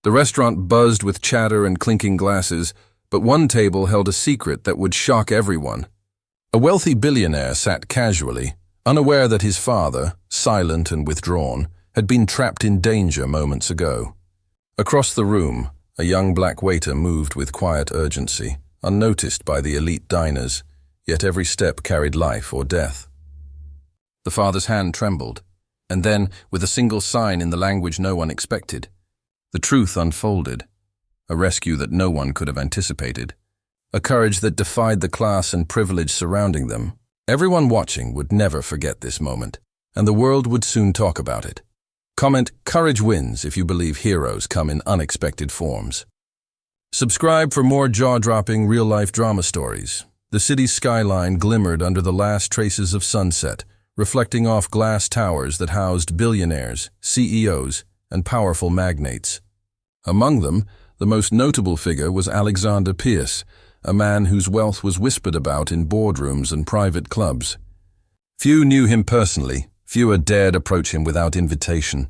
The restaurant buzzed with chatter and clinking glasses, but one table held a secret that would shock everyone. A wealthy billionaire sat casually, unaware that his father, silent and withdrawn, had been trapped in danger moments ago. Across the room, a young black waiter moved with quiet urgency, unnoticed by the elite diners, yet every step carried life or death. The father's hand trembled, and then, with a single sign in the language no one expected, the truth unfolded, a rescue that no one could have anticipated, a courage that defied the class and privilege surrounding them. Everyone watching would never forget this moment, and the world would soon talk about it. Comment, "Courage wins," if you believe heroes come in unexpected forms. Subscribe for more jaw-dropping real-life drama stories. The city's skyline glimmered under the last traces of sunset, reflecting off glass towers that housed billionaires, CEOs, and powerful magnates. Among them, the most notable figure was Alexander Pierce, a man whose wealth was whispered about in boardrooms and private clubs. Few knew him personally, fewer dared approach him without invitation,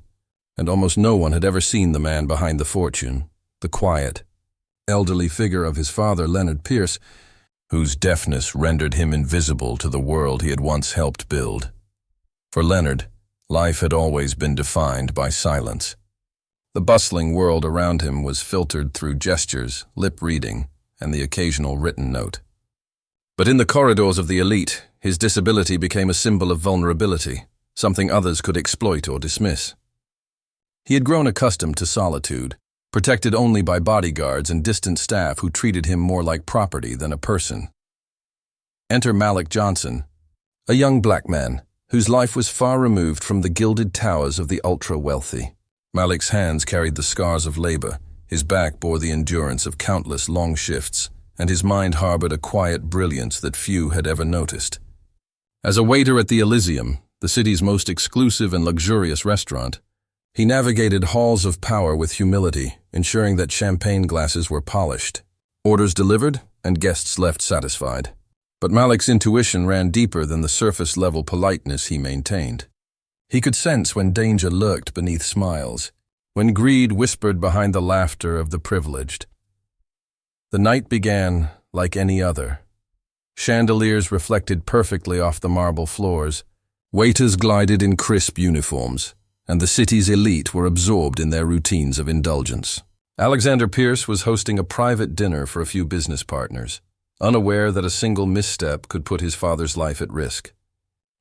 and almost no one had ever seen the man behind the fortune, the quiet, elderly figure of his father, Leonard Pierce, whose deafness rendered him invisible to the world he had once helped build. For Leonard, life had always been defined by silence. The bustling world around him was filtered through gestures, lip reading, and the occasional written note. But in the corridors of the elite, his disability became a symbol of vulnerability, something others could exploit or dismiss. He had grown accustomed to solitude, protected only by bodyguards and distant staff who treated him more like property than a person. Enter Malik Johnson, a young black man whose life was far removed from the gilded towers of the ultra-wealthy. Malik's hands carried the scars of labor, his back bore the endurance of countless long shifts, and his mind harbored a quiet brilliance that few had ever noticed. As a waiter at the Elysium, the city's most exclusive and luxurious restaurant, he navigated halls of power with humility, ensuring that champagne glasses were polished, orders delivered, and guests left satisfied. But Malik's intuition ran deeper than the surface-level politeness he maintained. He could sense when danger lurked beneath smiles, when greed whispered behind the laughter of the privileged. The night began like any other. Chandeliers reflected perfectly off the marble floors, waiters glided in crisp uniforms, and the city's elite were absorbed in their routines of indulgence. Alexander Pierce was hosting a private dinner for a few business partners, unaware that a single misstep could put his father's life at risk.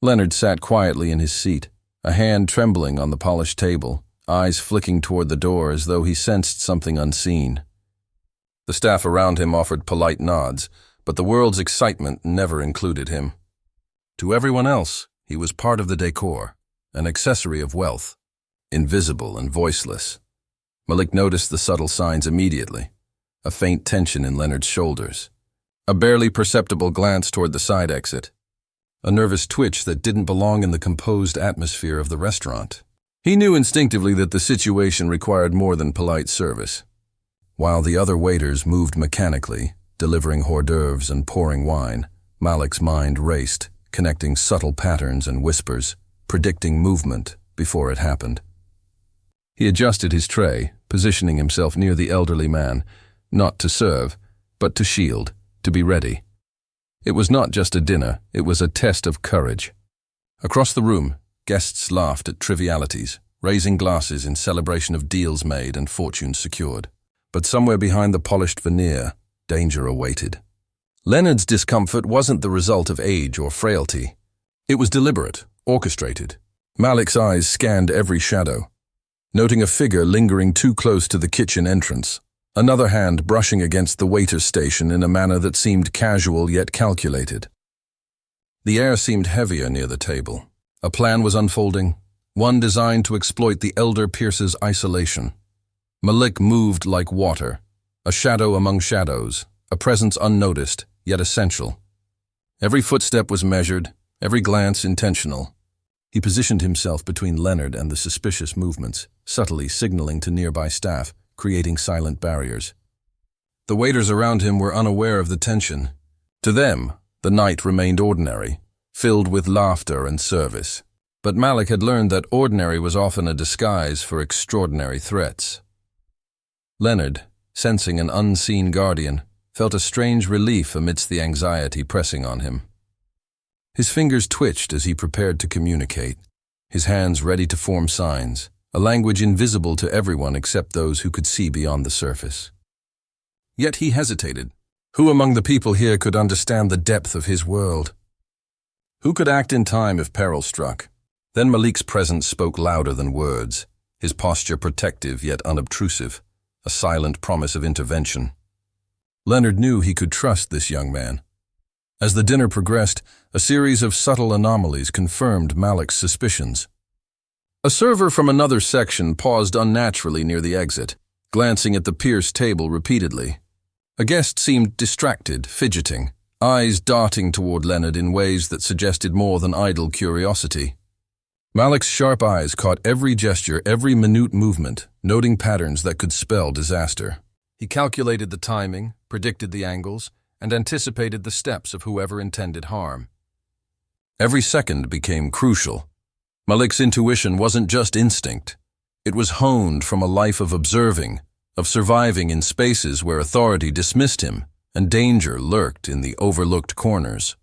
Leonard sat quietly in his seat, a hand trembling on the polished table, eyes flicking toward the door as though he sensed something unseen. The staff around him offered polite nods, but the world's excitement never included him. To everyone else, he was part of the decor, an accessory of wealth, invisible and voiceless. Malik noticed the subtle signs immediately, a faint tension in Leonard's shoulders, a barely perceptible glance toward the side exit, a nervous twitch that didn't belong in the composed atmosphere of the restaurant. He knew instinctively that the situation required more than polite service. While the other waiters moved mechanically, delivering hors d'oeuvres and pouring wine, Malik's mind raced, connecting subtle patterns and whispers, predicting movement before it happened. He adjusted his tray, positioning himself near the elderly man, not to serve, but to shield, to be ready. It was not just a dinner, it was a test of courage. Across the room, guests laughed at trivialities, raising glasses in celebration of deals made and fortunes secured. But somewhere behind the polished veneer, danger awaited. Leonard's discomfort wasn't the result of age or frailty. It was deliberate, orchestrated. Malik's eyes scanned every shadow, noting a figure lingering too close to the kitchen entrance, another hand brushing against the waiter's station in a manner that seemed casual yet calculated. The air seemed heavier near the table. A plan was unfolding, one designed to exploit the elder Pierce's isolation. Malik moved like water, a shadow among shadows, a presence unnoticed, yet essential. Every footstep was measured, every glance intentional. He positioned himself between Leonard and the suspicious movements, subtly signaling to nearby staff, creating silent barriers. The waiters around him were unaware of the tension. To them, the night remained ordinary, filled with laughter and service. But Malik had learned that ordinary was often a disguise for extraordinary threats. Leonard, sensing an unseen guardian, felt a strange relief amidst the anxiety pressing on him. His fingers twitched as he prepared to communicate, his hands ready to form signs, a language invisible to everyone except those who could see beyond the surface. Yet he hesitated. Who among the people here could understand the depth of his world? Who could act in time if peril struck? Then Malik's presence spoke louder than words, his posture protective yet unobtrusive, a silent promise of intervention. Leonard knew he could trust this young man. As the dinner progressed, a series of subtle anomalies confirmed Malik's suspicions. A server from another section paused unnaturally near the exit, glancing at the Pierce table repeatedly. A guest seemed distracted, fidgeting, eyes darting toward Leonard in ways that suggested more than idle curiosity. Malik's sharp eyes caught every gesture, every minute movement, noting patterns that could spell disaster. He calculated the timing, predicted the angles, and anticipated the steps of whoever intended harm. Every second became crucial. Malik's intuition wasn't just instinct. It was honed from a life of observing, of surviving in spaces where authority dismissed him and danger lurked in the overlooked corners.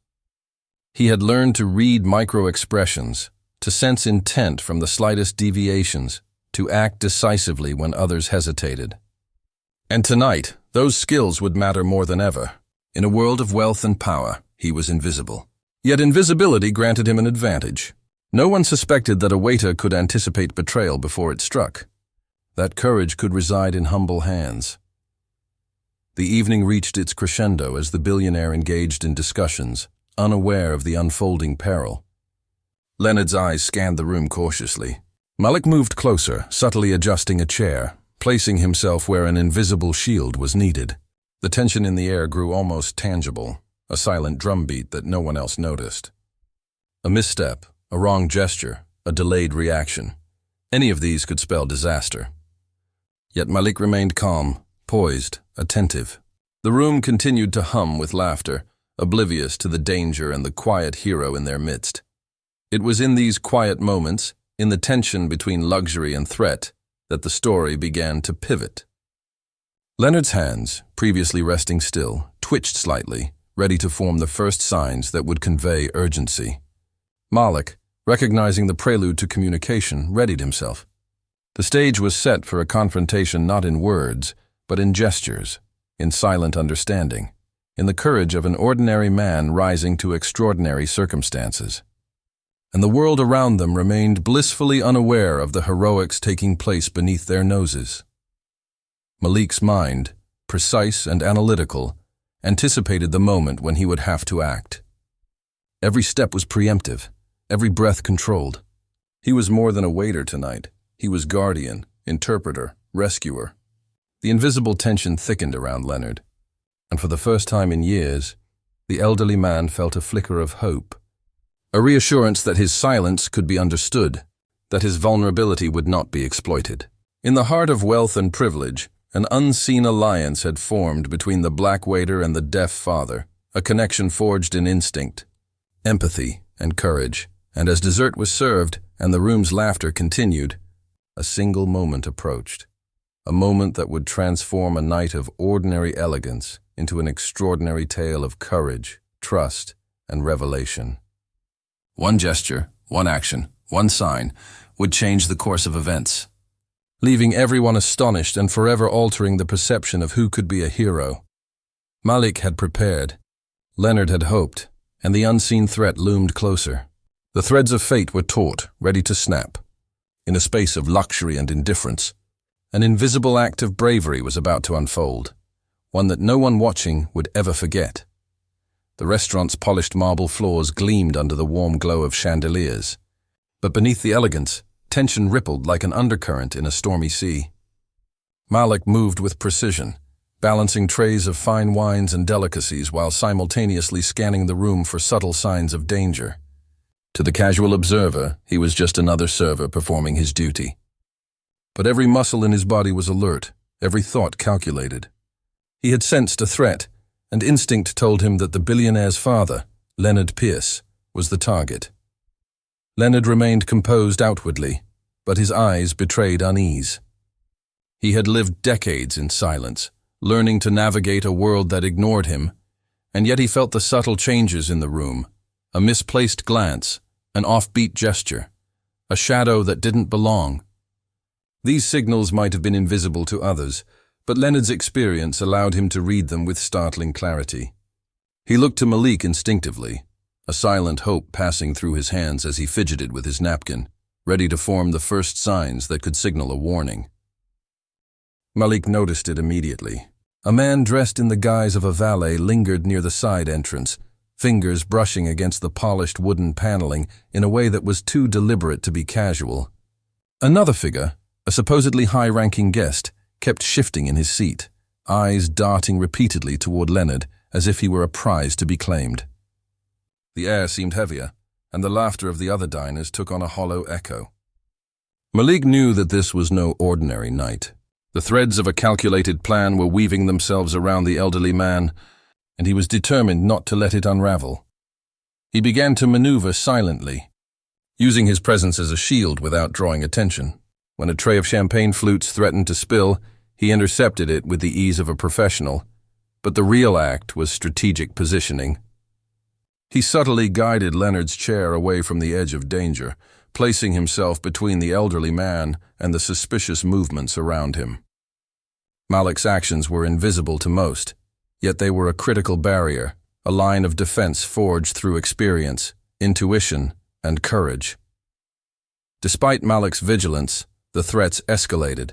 He had learned to read micro-expressions, to sense intent from the slightest deviations, to act decisively when others hesitated. And tonight, those skills would matter more than ever. In a world of wealth and power, he was invisible. Yet invisibility granted him an advantage. No one suspected that a waiter could anticipate betrayal before it struck. That courage could reside in humble hands. The evening reached its crescendo as the billionaire engaged in discussions, unaware of the unfolding peril. Leonard's eyes scanned the room cautiously. Malik moved closer, subtly adjusting a chair, placing himself where an invisible shield was needed. The tension in the air grew almost tangible, a silent drumbeat that no one else noticed. A misstep, a wrong gesture, a delayed reaction. Any of these could spell disaster. Yet Malik remained calm, poised, attentive. The room continued to hum with laughter, oblivious to the danger and the quiet hero in their midst. It was in these quiet moments, in the tension between luxury and threat, that the story began to pivot. Leonard's hands, previously resting still, twitched slightly, ready to form the first signs that would convey urgency. Malik, recognizing the prelude to communication, readied himself. The stage was set for a confrontation not in words, but in gestures, in silent understanding, in the courage of an ordinary man rising to extraordinary circumstances. And the world around them remained blissfully unaware of the heroics taking place beneath their noses. Malik's mind, precise and analytical, anticipated the moment when he would have to act. Every step was preemptive, every breath controlled. He was more than a waiter tonight. He was guardian, interpreter, rescuer. The invisible tension thickened around Leonard, and for the first time in years, the elderly man felt a flicker of hope, a reassurance that his silence could be understood, that his vulnerability would not be exploited. In the heart of wealth and privilege, an unseen alliance had formed between the black waiter and the deaf father, a connection forged in instinct, empathy, and courage. And as dessert was served and the room's laughter continued, a single moment approached, a moment that would transform a night of ordinary elegance into an extraordinary tale of courage, trust, and revelation. One gesture, one action, one sign would change the course of events, leaving everyone astonished and forever altering the perception of who could be a hero. Malik had prepared, Leonard had hoped, and the unseen threat loomed closer. The threads of fate were taut, ready to snap. In a space of luxury and indifference, an invisible act of bravery was about to unfold, one that no one watching would ever forget. The restaurant's polished marble floors gleamed under the warm glow of chandeliers, but beneath the elegance, tension rippled like an undercurrent in a stormy sea. Malik moved with precision, balancing trays of fine wines and delicacies while simultaneously scanning the room for subtle signs of danger. To the casual observer, he was just another server performing his duty. But every muscle in his body was alert, every thought calculated. He had sensed a threat, and instinct told him that the billionaire's father, Leonard Pierce, was the target. Leonard remained composed outwardly, but his eyes betrayed unease. He had lived decades in silence, learning to navigate a world that ignored him, and yet he felt the subtle changes in the room, a misplaced glance, an offbeat gesture, a shadow that didn't belong. These signals might have been invisible to others, but Leonard's experience allowed him to read them with startling clarity. He looked to Malik instinctively, a silent hope passing through his hands as he fidgeted with his napkin, ready to form the first signs that could signal a warning. Malik noticed it immediately. A man dressed in the guise of a valet lingered near the side entrance, fingers brushing against the polished wooden paneling in a way that was too deliberate to be casual. Another figure, a supposedly high-ranking guest, kept shifting in his seat, eyes darting repeatedly toward Leonard as if he were a prize to be claimed. The air seemed heavier, and the laughter of the other diners took on a hollow echo. Malik knew that this was no ordinary night. The threads of a calculated plan were weaving themselves around the elderly man, and he was determined not to let it unravel. He began to maneuver silently, using his presence as a shield without drawing attention. When a tray of champagne flutes threatened to spill, he intercepted it with the ease of a professional, but the real act was strategic positioning. He subtly guided Leonard's chair away from the edge of danger, placing himself between the elderly man and the suspicious movements around him. Malik's actions were invisible to most, yet they were a critical barrier, a line of defense forged through experience, intuition, and courage. Despite Malik's vigilance, the threats escalated.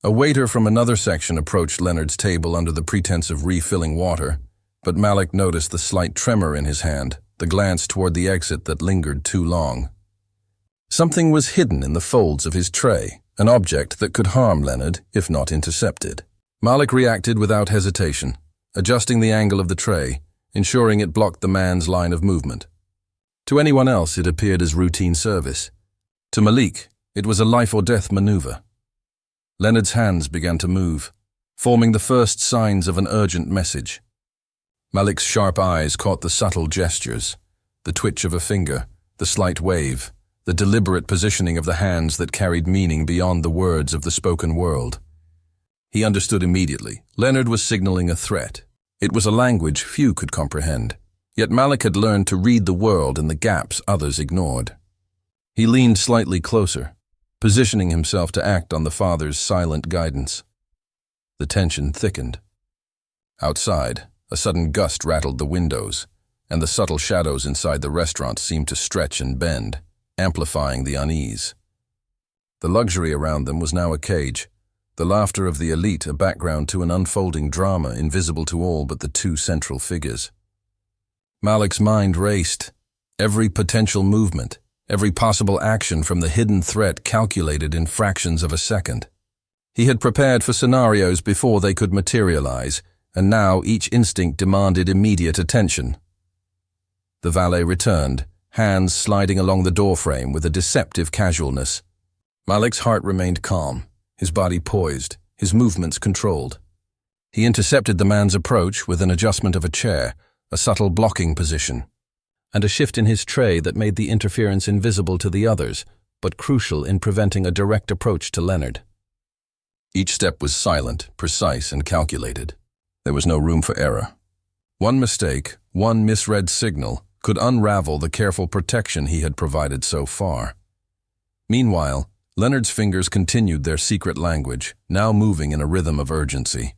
A waiter from another section approached Leonard's table under the pretense of refilling water, but Malik noticed the slight tremor in his hand, the glance toward the exit that lingered too long. Something was hidden in the folds of his tray, an object that could harm Leonard if not intercepted. Malik reacted without hesitation, adjusting the angle of the tray, ensuring it blocked the man's line of movement. To anyone else, it appeared as routine service. To Malik, it was a life-or-death maneuver. Leonard's hands began to move, forming the first signs of an urgent message. Malik's sharp eyes caught the subtle gestures, the twitch of a finger, the slight wave, the deliberate positioning of the hands that carried meaning beyond the words of the spoken world. He understood immediately. Leonard was signaling a threat. It was a language few could comprehend, yet Malik had learned to read the world in the gaps others ignored. He leaned slightly closer, positioning himself to act on the father's silent guidance. The tension thickened. Outside, a sudden gust rattled the windows, and the subtle shadows inside the restaurant seemed to stretch and bend, amplifying the unease. The luxury around them was now a cage, the laughter of the elite a background to an unfolding drama invisible to all but the two central figures. Malik's mind raced, every potential movement, every possible action from the hidden threat calculated in fractions of a second. He had prepared for scenarios before they could materialize, and now each instinct demanded immediate attention. The valet returned, hands sliding along the doorframe with a deceptive casualness. Malik's heart remained calm, his body poised, his movements controlled. He intercepted the man's approach with an adjustment of a chair, a subtle blocking position, and a shift in his tray that made the interference invisible to the others, but crucial in preventing a direct approach to Leonard. Each step was silent, precise, and calculated. There was no room for error. One mistake, one misread signal, could unravel the careful protection he had provided so far. Meanwhile, Leonard's fingers continued their secret language, now moving in a rhythm of urgency.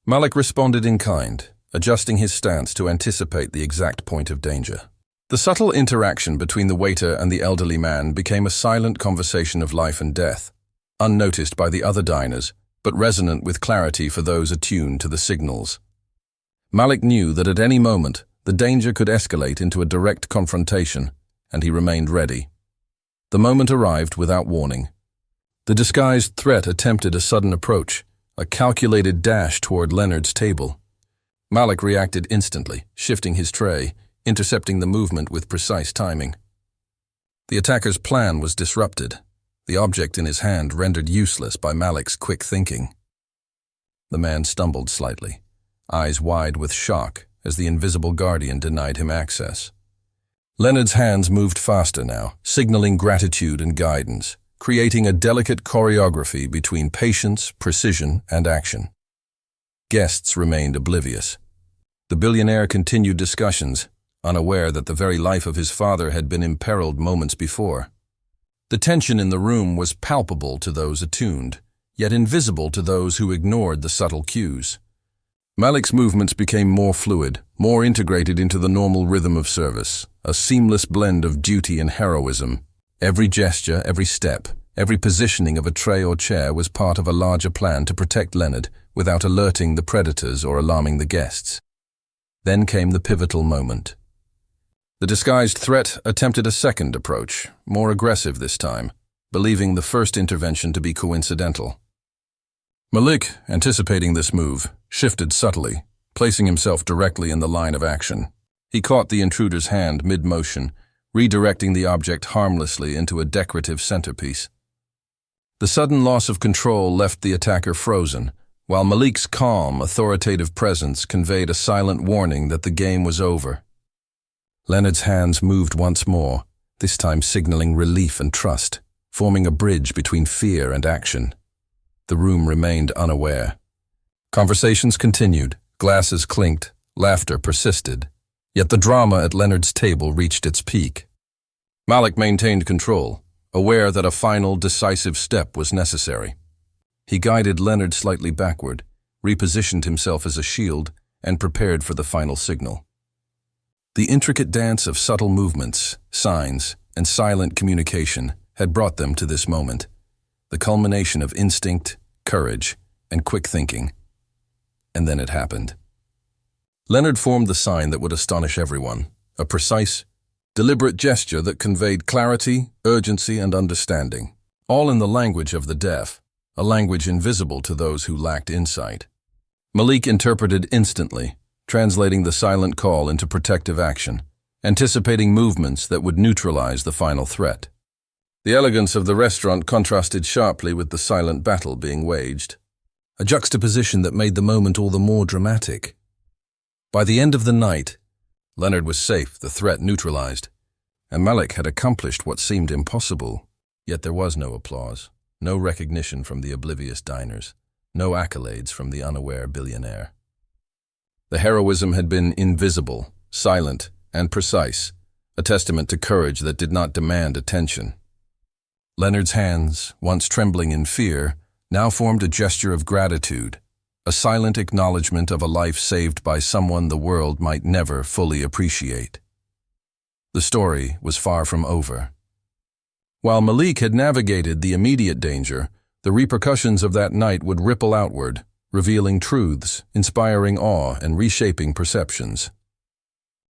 Malik responded in kind, adjusting his stance to anticipate the exact point of danger. The subtle interaction between the waiter and the elderly man became a silent conversation of life and death, unnoticed by the other diners, but resonant with clarity for those attuned to the signals. Malik knew that at any moment, the danger could escalate into a direct confrontation, and he remained ready. The moment arrived without warning. The disguised threat attempted a sudden approach, a calculated dash toward Leonard's table. Malik reacted instantly, shifting his tray, intercepting the movement with precise timing. The attacker's plan was disrupted, the object in his hand rendered useless by Malik's quick thinking. The man stumbled slightly, eyes wide with shock as the invisible guardian denied him access. Leonard's hands moved faster now, signaling gratitude and guidance, creating a delicate choreography between patience, precision, and action. Guests remained oblivious. The billionaire continued discussions, unaware that the very life of his father had been imperiled moments before. The tension in the room was palpable to those attuned, yet invisible to those who ignored the subtle cues. Malik's movements became more fluid, more integrated into the normal rhythm of service, a seamless blend of duty and heroism. Every gesture, every step, every positioning of a tray or chair was part of a larger plan to protect Leonard without alerting the predators or alarming the guests. Then came the pivotal moment. The disguised threat attempted a second approach, more aggressive this time, believing the first intervention to be coincidental. Malik, anticipating this move, shifted subtly, placing himself directly in the line of action. He caught the intruder's hand mid-motion, redirecting the object harmlessly into a decorative centerpiece. The sudden loss of control left the attacker frozen, while Malik's calm, authoritative presence conveyed a silent warning that the game was over. Leonard's hands moved once more, this time signaling relief and trust, forming a bridge between fear and action. The room remained unaware. Conversations continued, glasses clinked, laughter persisted, yet the drama at Leonard's table reached its peak. Malik maintained control, aware that a final, decisive step was necessary. He guided Leonard slightly backward, repositioned himself as a shield, and prepared for the final signal. The intricate dance of subtle movements, signs, and silent communication had brought them to this moment, the culmination of instinct, courage, and quick thinking. And then it happened. Leonard formed the sign that would astonish everyone, a precise, deliberate gesture that conveyed clarity, urgency, and understanding, all in the language of the deaf, a language invisible to those who lacked insight. Malik interpreted instantly, translating the silent call into protective action, anticipating movements that would neutralize the final threat. The elegance of the restaurant contrasted sharply with the silent battle being waged, a juxtaposition that made the moment all the more dramatic. By the end of the night, Leonard was safe, the threat neutralized, and Malik had accomplished what seemed impossible. Yet there was no applause, no recognition from the oblivious diners, no accolades from the unaware billionaire. The heroism had been invisible, silent, and precise, a testament to courage that did not demand attention. Leonard's hands, once trembling in fear, now formed a gesture of gratitude, a silent acknowledgement of a life saved by someone the world might never fully appreciate. The story was far from over. While Malik had navigated the immediate danger, the repercussions of that night would ripple outward, revealing truths, inspiring awe, and reshaping perceptions.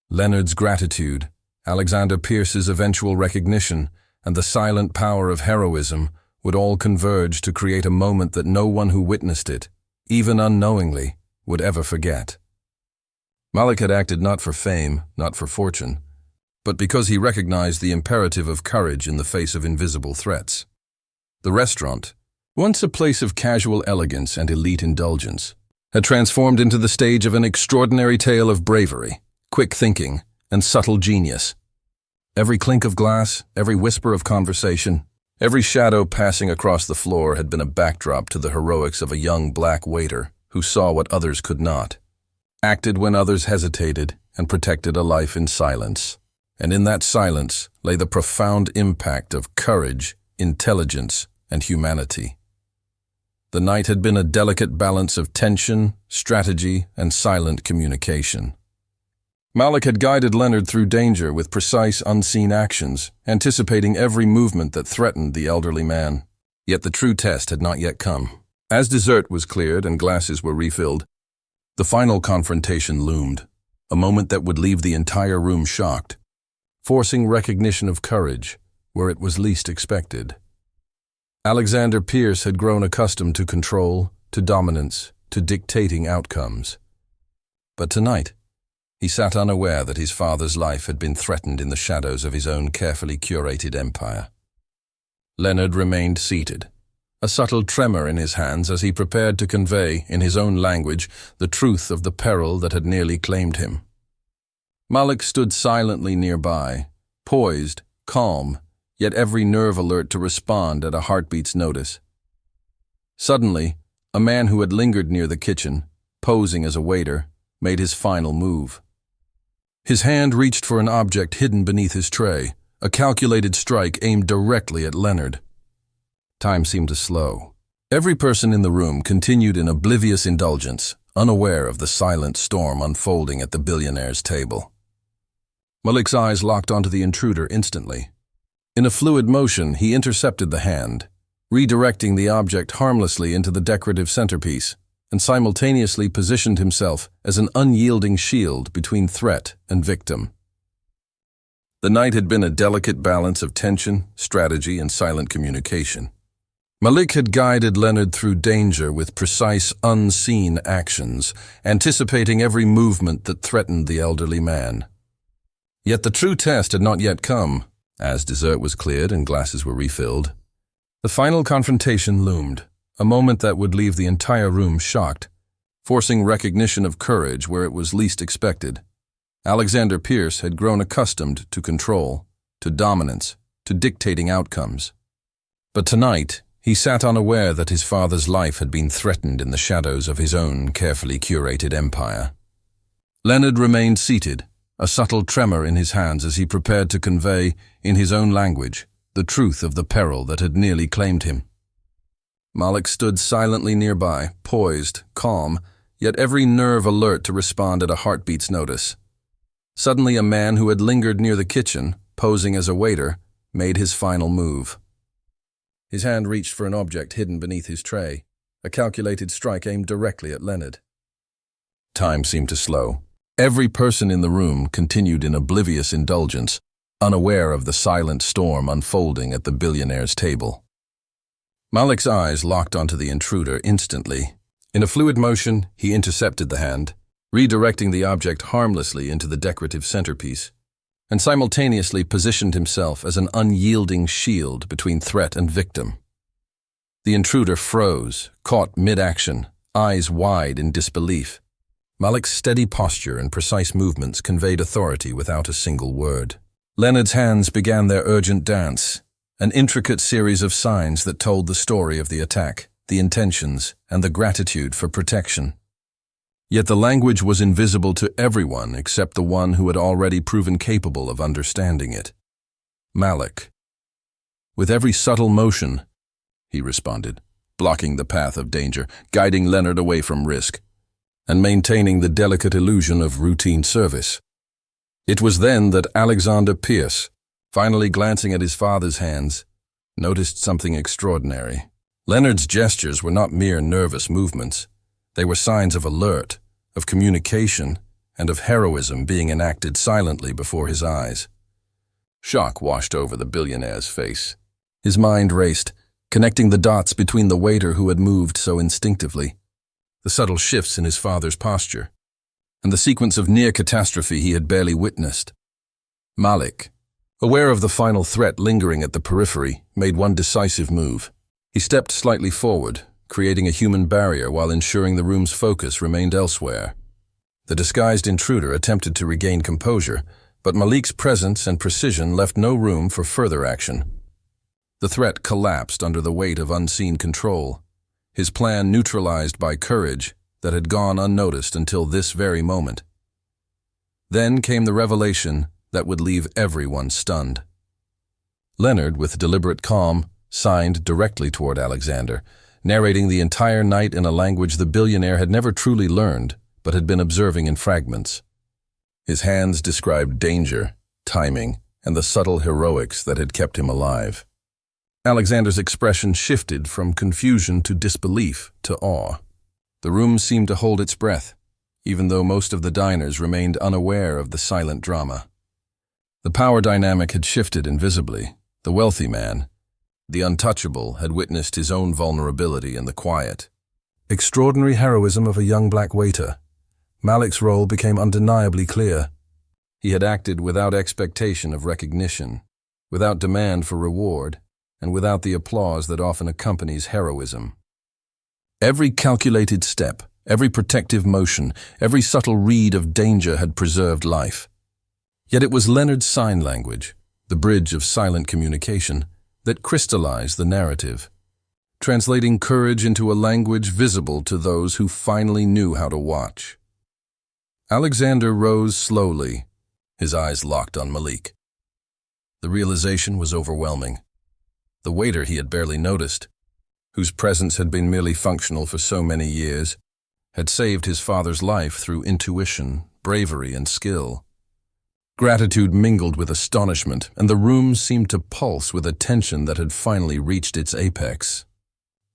Leonard's gratitude, Alexander Pierce's eventual recognition, and the silent power of heroism would all converge to create a moment that no one who witnessed it, even unknowingly, would ever forget. Malik had acted not for fame, not for fortune, but because he recognized the imperative of courage in the face of invisible threats. The restaurant, once a place of casual elegance and elite indulgence, had transformed into the stage of an extraordinary tale of bravery, quick thinking, and subtle genius. Every clink of glass, every whisper of conversation, every shadow passing across the floor had been a backdrop to the heroics of a young black waiter who saw what others could not, acted when others hesitated, and protected a life in silence. And in that silence lay the profound impact of courage, intelligence, and humanity. The night had been a delicate balance of tension, strategy, and silent communication. Malik had guided Leonard through danger with precise, unseen actions, anticipating every movement that threatened the elderly man. Yet the true test had not yet come. As dessert was cleared and glasses were refilled, the final confrontation loomed, a moment that would leave the entire room shocked, forcing recognition of courage where it was least expected. Alexander Pierce had grown accustomed to control, to dominance, to dictating outcomes. But tonight, he sat unaware that his father's life had been threatened in the shadows of his own carefully curated empire. Leonard remained seated, a subtle tremor in his hands as he prepared to convey, in his own language, the truth of the peril that had nearly claimed him. Malik stood silently nearby, poised, calm, yet every nerve alert to respond at a heartbeat's notice. Suddenly, a man who had lingered near the kitchen, posing as a waiter, made his final move. His hand reached for an object hidden beneath his tray, a calculated strike aimed directly at Leonard. Time seemed to slow. Every person in the room continued in oblivious indulgence, unaware of the silent storm unfolding at the billionaire's table. Malik's eyes locked onto the intruder instantly. In a fluid motion, he intercepted the hand, redirecting the object harmlessly into the decorative centerpiece, and simultaneously positioned himself as an unyielding shield between threat and victim. The night had been a delicate balance of tension, strategy, and silent communication. Malik had guided Leonard through danger with precise, unseen actions, anticipating every movement that threatened the elderly man. Yet the true test had not yet come. As dessert was cleared and glasses were refilled, the final confrontation loomed, a moment that would leave the entire room shocked, forcing recognition of courage where it was least expected. Alexander Pierce had grown accustomed to control, to dominance, to dictating outcomes. But tonight, he sat unaware that his father's life had been threatened in the shadows of his own carefully curated empire. Leonard remained seated, a subtle tremor in his hands as he prepared to convey, in his own language, the truth of the peril that had nearly claimed him. Malik stood silently nearby, poised, calm, yet every nerve alert to respond at a heartbeat's notice. Suddenly, a man who had lingered near the kitchen, posing as a waiter, made his final move. His hand reached for an object hidden beneath his tray, a calculated strike aimed directly at Leonard. Time seemed to slow. Every person in the room continued in oblivious indulgence, unaware of the silent storm unfolding at the billionaire's table. Malik's eyes locked onto the intruder instantly. In a fluid motion, he intercepted the hand, redirecting the object harmlessly into the decorative centerpiece, and simultaneously positioned himself as an unyielding shield between threat and victim. The intruder froze, caught mid-action, eyes wide in disbelief. Malik's steady posture and precise movements conveyed authority without a single word. Leonard's hands began their urgent dance, an intricate series of signs that told the story of the attack, the intentions, and the gratitude for protection. Yet the language was invisible to everyone except the one who had already proven capable of understanding it. Malik. With every subtle motion, he responded, blocking the path of danger, guiding Leonard away from risk, and maintaining the delicate illusion of routine service. It was then that Alexander Pierce, finally glancing at his father's hands, noticed something extraordinary. Leonard's gestures were not mere nervous movements. They were signs of alert, of communication, and of heroism being enacted silently before his eyes. Shock washed over the billionaire's face. His mind raced, connecting the dots between the waiter who had moved so instinctively, the subtle shifts in his father's posture, and the sequence of near catastrophe he had barely witnessed. Malik, aware of the final threat lingering at the periphery, made one decisive move. He stepped slightly forward, creating a human barrier while ensuring the room's focus remained elsewhere. The disguised intruder attempted to regain composure, but Malik's presence and precision left no room for further action. The threat collapsed under the weight of unseen control, his plan neutralized by courage that had gone unnoticed until this very moment. Then came the revelation that would leave everyone stunned. Leonard, with deliberate calm, signed directly toward Alexander, narrating the entire night in a language the billionaire had never truly learned, but had been observing in fragments. His hands described danger, timing, and the subtle heroics that had kept him alive. Alexander's expression shifted from confusion to disbelief to awe. The room seemed to hold its breath, even though most of the diners remained unaware of the silent drama. The power dynamic had shifted invisibly. The wealthy man, the untouchable, had witnessed his own vulnerability in the quiet. Extraordinary heroism of a young black waiter. Malik's role became undeniably clear. He had acted without expectation of recognition, without demand for reward, and without the applause that often accompanies heroism. Every calculated step, every protective motion, every subtle read of danger had preserved life. Yet it was Leonard's sign language, the bridge of silent communication that crystallized the narrative, translating courage into a language visible to those who finally knew how to watch. Alexander rose slowly, his eyes locked on Malik. The realization was overwhelming. The waiter he had barely noticed, whose presence had been merely functional for so many years, had saved his father's life through intuition, bravery, and skill. Gratitude mingled with astonishment, and the room seemed to pulse with a tension that had finally reached its apex.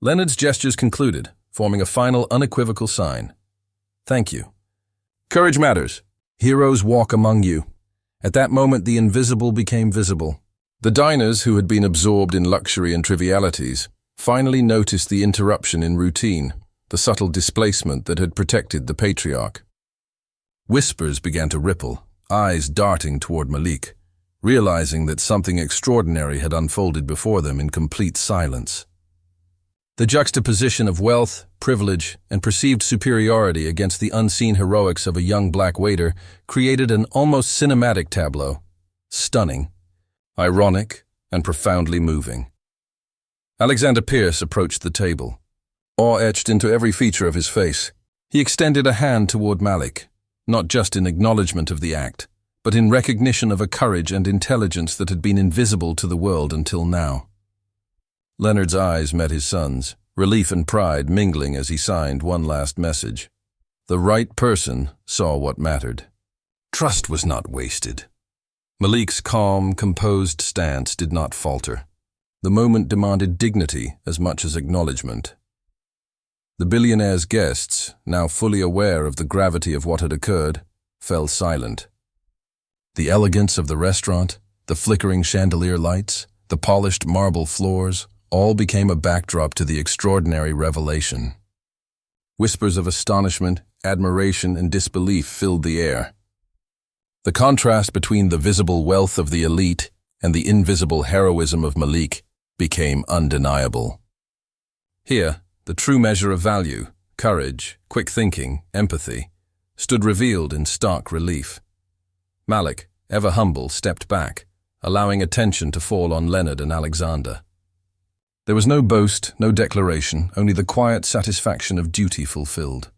Leonard's gestures concluded, forming a final unequivocal sign. "Thank you. Courage matters. Heroes walk among you." At that moment, the invisible became visible. The diners, who had been absorbed in luxury and trivialities, finally noticed the interruption in routine, the subtle displacement that had protected the patriarch. Whispers began to ripple, eyes darting toward Malik, realizing that something extraordinary had unfolded before them in complete silence. The juxtaposition of wealth, privilege, and perceived superiority against the unseen heroics of a young black waiter created an almost cinematic tableau, stunning, ironic, and profoundly moving. Alexander Pierce approached the table, awe etched into every feature of his face. He extended a hand toward Malik, not just in acknowledgement of the act, but in recognition of a courage and intelligence that had been invisible to the world until now. Leonard's eyes met his son's, relief and pride mingling as he signed one last message. The right person saw what mattered. Trust was not wasted. Malik's calm, composed stance did not falter. The moment demanded dignity as much as acknowledgement. The billionaire's guests, now fully aware of the gravity of what had occurred, fell silent. The elegance of the restaurant, the flickering chandelier lights, the polished marble floors, all became a backdrop to the extraordinary revelation. Whispers of astonishment, admiration, and disbelief filled the air. The contrast between the visible wealth of the elite and the invisible heroism of Malik became undeniable. Here, the true measure of value, courage, quick thinking, empathy, stood revealed in stark relief. Malik, ever humble, stepped back, allowing attention to fall on Leonard and Alexander. There was no boast, no declaration, only the quiet satisfaction of duty fulfilled.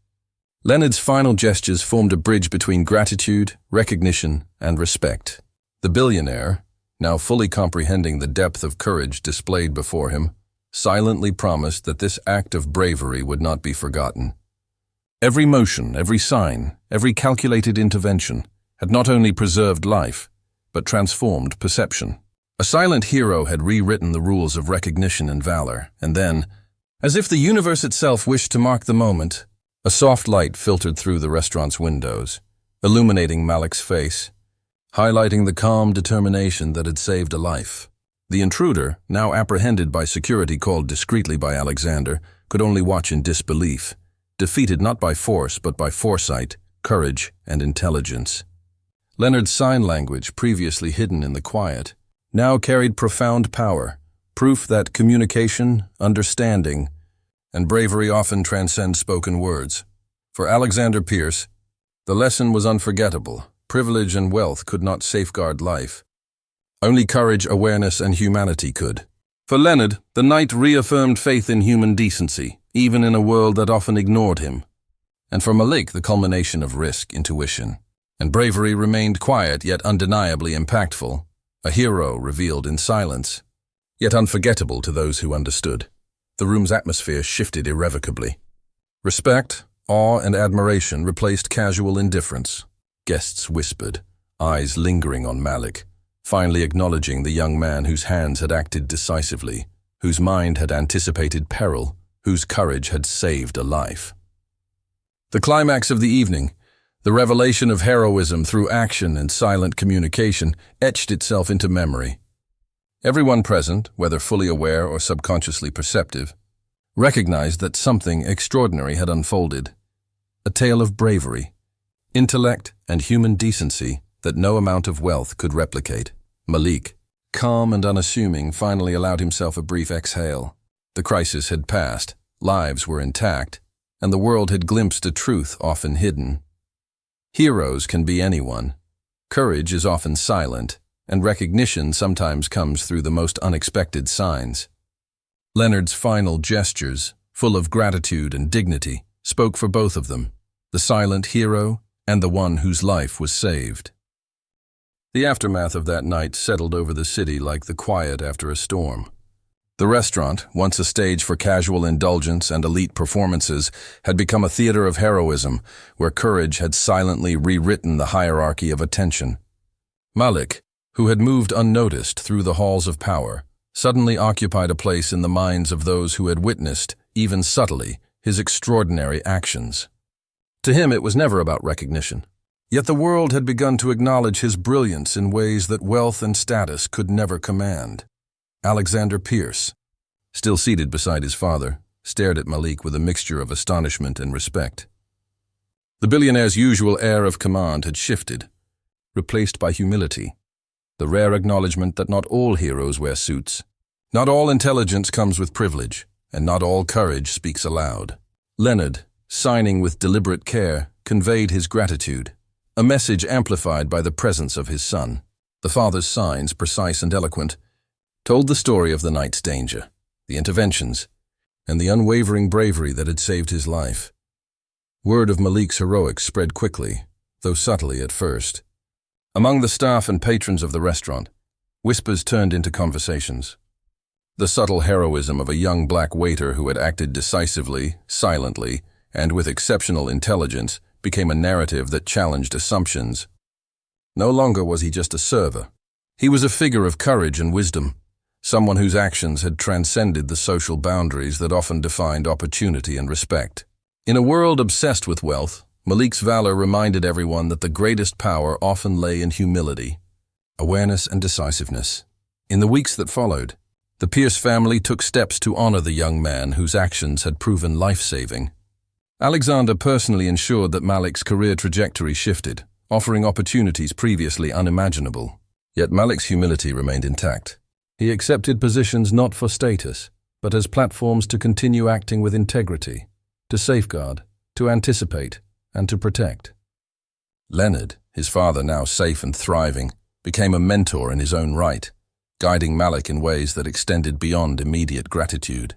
Leonard's final gestures formed a bridge between gratitude, recognition, and respect. The billionaire, now fully comprehending the depth of courage displayed before him, silently promised that this act of bravery would not be forgotten. Every motion, every sign, every calculated intervention had not only preserved life, but transformed perception. A silent hero had rewritten the rules of recognition and valor, and then, as if the universe itself wished to mark the moment, a soft light filtered through the restaurant's windows, illuminating Malik's face, highlighting the calm determination that had saved a life. The intruder, now apprehended by security called discreetly by Alexander, could only watch in disbelief, defeated not by force but by foresight, courage, and intelligence. Leonard's sign language, previously hidden in the quiet, now carried profound power, proof that communication, understanding, and bravery often transcend spoken words. For Alexander Pierce, the lesson was unforgettable. Privilege and wealth could not safeguard life. Only courage, awareness, and humanity could. For Leonard, the night reaffirmed faith in human decency, even in a world that often ignored him. And for Malik, the culmination of risk, intuition, and bravery remained quiet yet undeniably impactful, a hero revealed in silence, yet unforgettable to those who understood. The room's atmosphere shifted irrevocably. Respect, awe, and admiration replaced casual indifference. Guests whispered, eyes lingering on Malik, finally acknowledging the young man whose hands had acted decisively, whose mind had anticipated peril, whose courage had saved a life. The climax of the evening, the revelation of heroism through action and silent communication, etched itself into memory. Everyone present, whether fully aware or subconsciously perceptive, recognized that something extraordinary had unfolded, a tale of bravery, intellect, and human decency that no amount of wealth could replicate. Malik, calm and unassuming, finally allowed himself a brief exhale. The crisis had passed, lives were intact, and the world had glimpsed a truth often hidden. Heroes can be anyone. Courage is often silent, and recognition sometimes comes through the most unexpected signs. Leonard's final gestures, full of gratitude and dignity, spoke for both of them, the silent hero and the one whose life was saved. The aftermath of that night settled over the city like the quiet after a storm. The restaurant, once a stage for casual indulgence and elite performances, had become a theater of heroism, where courage had silently rewritten the hierarchy of attention. Malik, who had moved unnoticed through the halls of power, suddenly occupied a place in the minds of those who had witnessed, even subtly, his extraordinary actions. To him it was never about recognition. Yet the world had begun to acknowledge his brilliance in ways that wealth and status could never command. Alexander Pierce, still seated beside his father, stared at Malik with a mixture of astonishment and respect. The billionaire's usual air of command had shifted, replaced by humility, the rare acknowledgement that not all heroes wear suits. Not all intelligence comes with privilege, and not all courage speaks aloud. Leonard, signing with deliberate care, conveyed his gratitude, a message amplified by the presence of his son. The father's signs, precise and eloquent, told the story of the night's danger, the interventions, and the unwavering bravery that had saved his life. Word of Malik's heroics spread quickly, though subtly at first. Among the staff and patrons of the restaurant, whispers turned into conversations. The subtle heroism of a young black waiter who had acted decisively, silently, and with exceptional intelligence became a narrative that challenged assumptions. No longer was he just a server. He was a figure of courage and wisdom, someone whose actions had transcended the social boundaries that often defined opportunity and respect. In a world obsessed with wealth, Malik's valor reminded everyone that the greatest power often lay in humility, awareness, and decisiveness. In the weeks that followed, the Pierce family took steps to honor the young man whose actions had proven life-saving. Alexander personally ensured that Malik's career trajectory shifted, offering opportunities previously unimaginable. Yet Malik's humility remained intact. He accepted positions not for status, but as platforms to continue acting with integrity, to safeguard, to anticipate, and to protect. Leonard, his father now safe and thriving, became a mentor in his own right, guiding Malik in ways that extended beyond immediate gratitude.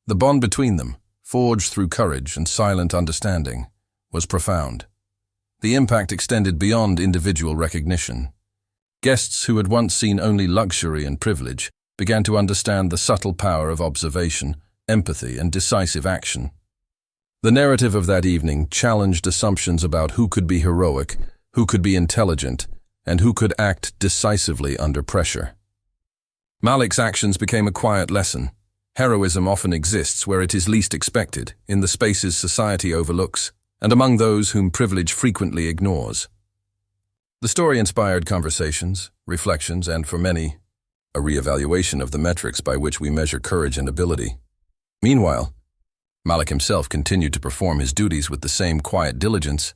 The bond between them, forged through courage and silent understanding, was profound. The impact extended beyond individual recognition. Guests who had once seen only luxury and privilege began to understand the subtle power of observation, empathy, and decisive action. The narrative of that evening challenged assumptions about who could be heroic, who could be intelligent, and who could act decisively under pressure. Malik's actions became a quiet lesson. Heroism often exists where it is least expected, in the spaces society overlooks, and among those whom privilege frequently ignores. The story inspired conversations, reflections, and, for many, a reevaluation of the metrics by which we measure courage and ability. Meanwhile, Malik himself continued to perform his duties with the same quiet diligence,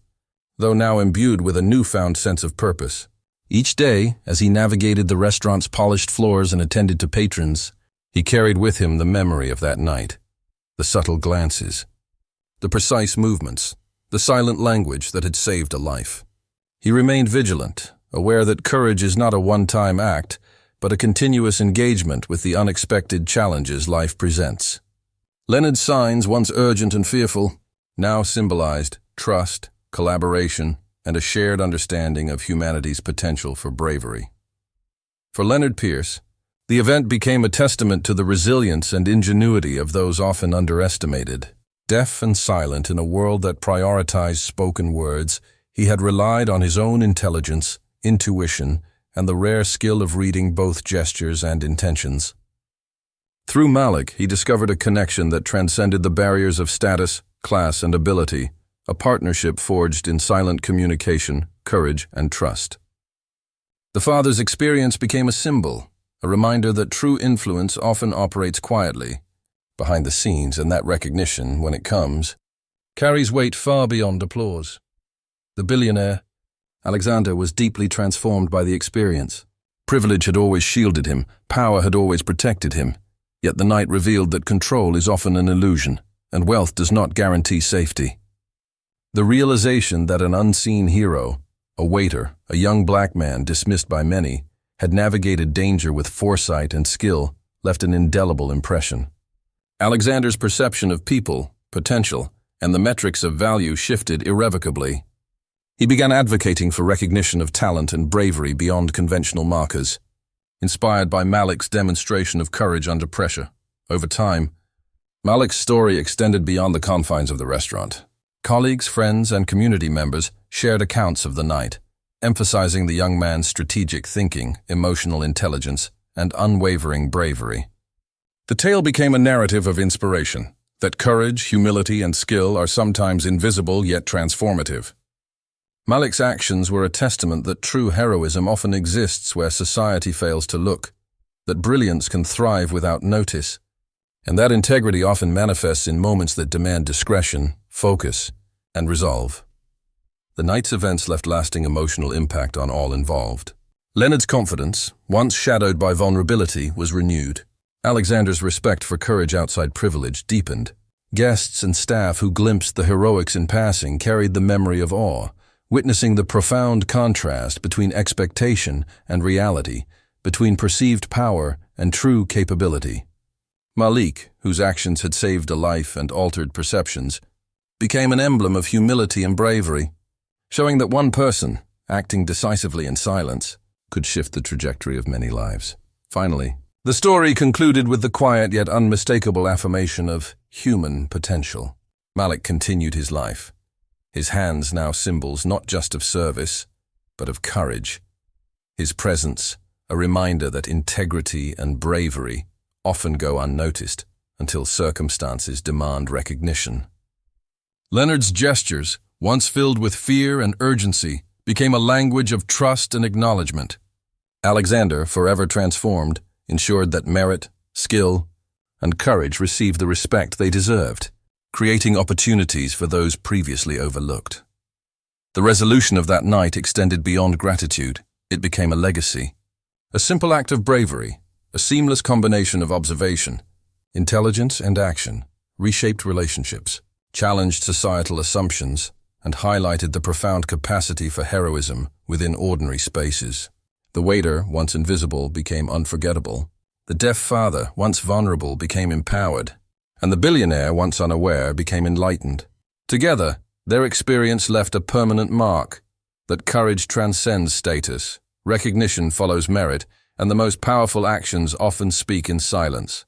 though now imbued with a newfound sense of purpose. Each day, as he navigated the restaurant's polished floors and attended to patrons, he carried with him the memory of that night, the subtle glances, the precise movements, the silent language that had saved a life. He remained vigilant, aware that courage is not a one-time act, but a continuous engagement with the unexpected challenges life presents. Leonard's signs, once urgent and fearful, now symbolized trust, collaboration, and a shared understanding of humanity's potential for bravery. For Leonard Pierce, the event became a testament to the resilience and ingenuity of those often underestimated. Deaf and silent in a world that prioritized spoken words, he had relied on his own intelligence, intuition, and the rare skill of reading both gestures and intentions. Through Malik, he discovered a connection that transcended the barriers of status, class, and ability, a partnership forged in silent communication, courage, and trust. The father's experience became a symbol, a reminder that true influence often operates quietly, behind the scenes, and that recognition, when it comes, carries weight far beyond applause. The billionaire, Alexander, was deeply transformed by the experience. Privilege had always shielded him, power had always protected him, yet the night revealed that control is often an illusion, and wealth does not guarantee safety. The realization that an unseen hero, A waiter, a young black man dismissed by many, had navigated danger with foresight and skill, left an indelible impression. Alexander's perception of people, potential, and the metrics of value shifted irrevocably. He began advocating for recognition of talent and bravery beyond conventional markers, inspired by Malik's demonstration of courage under pressure. Over time, Malik's story extended beyond the confines of the restaurant. Colleagues, friends, and community members shared accounts of the night, emphasizing the young man's strategic thinking, emotional intelligence, and unwavering bravery. The tale became a narrative of inspiration, that courage, humility, and skill are sometimes invisible yet transformative. Malik's actions were a testament that true heroism often exists where society fails to look, that brilliance can thrive without notice, and that integrity often manifests in moments that demand discretion, focus, and resolve. The night's events left lasting emotional impact on all involved. Leonard's confidence, once shadowed by vulnerability, was renewed. Alexander's respect for courage outside privilege deepened. Guests and staff who glimpsed the heroics in passing carried the memory of awe, witnessing the profound contrast between expectation and reality, between perceived power and true capability. Malik, whose actions had saved a life and altered perceptions, became an emblem of humility and bravery, showing that one person, acting decisively in silence, could shift the trajectory of many lives. Finally, the story concluded with the quiet yet unmistakable affirmation of human potential. Malik continued his life, his hands now symbols not just of service, but of courage. His presence, a reminder that integrity and bravery often go unnoticed until circumstances demand recognition. Leonard's gestures, once filled with fear and urgency, became a language of trust and acknowledgement. Alexander, forever transformed, ensured that merit, skill, and courage received the respect they deserved, creating opportunities for those previously overlooked. The resolution of that night extended beyond gratitude. It became a legacy. A simple act of bravery, a seamless combination of observation, intelligence, and action, reshaped relationships, challenged societal assumptions, and highlighted the profound capacity for heroism within ordinary spaces. The waiter, once invisible, became unforgettable. The deaf father, once vulnerable, became empowered. And the billionaire, once unaware, became enlightened. Together, their experience left a permanent mark, that courage transcends status, recognition follows merit, and the most powerful actions often speak in silence.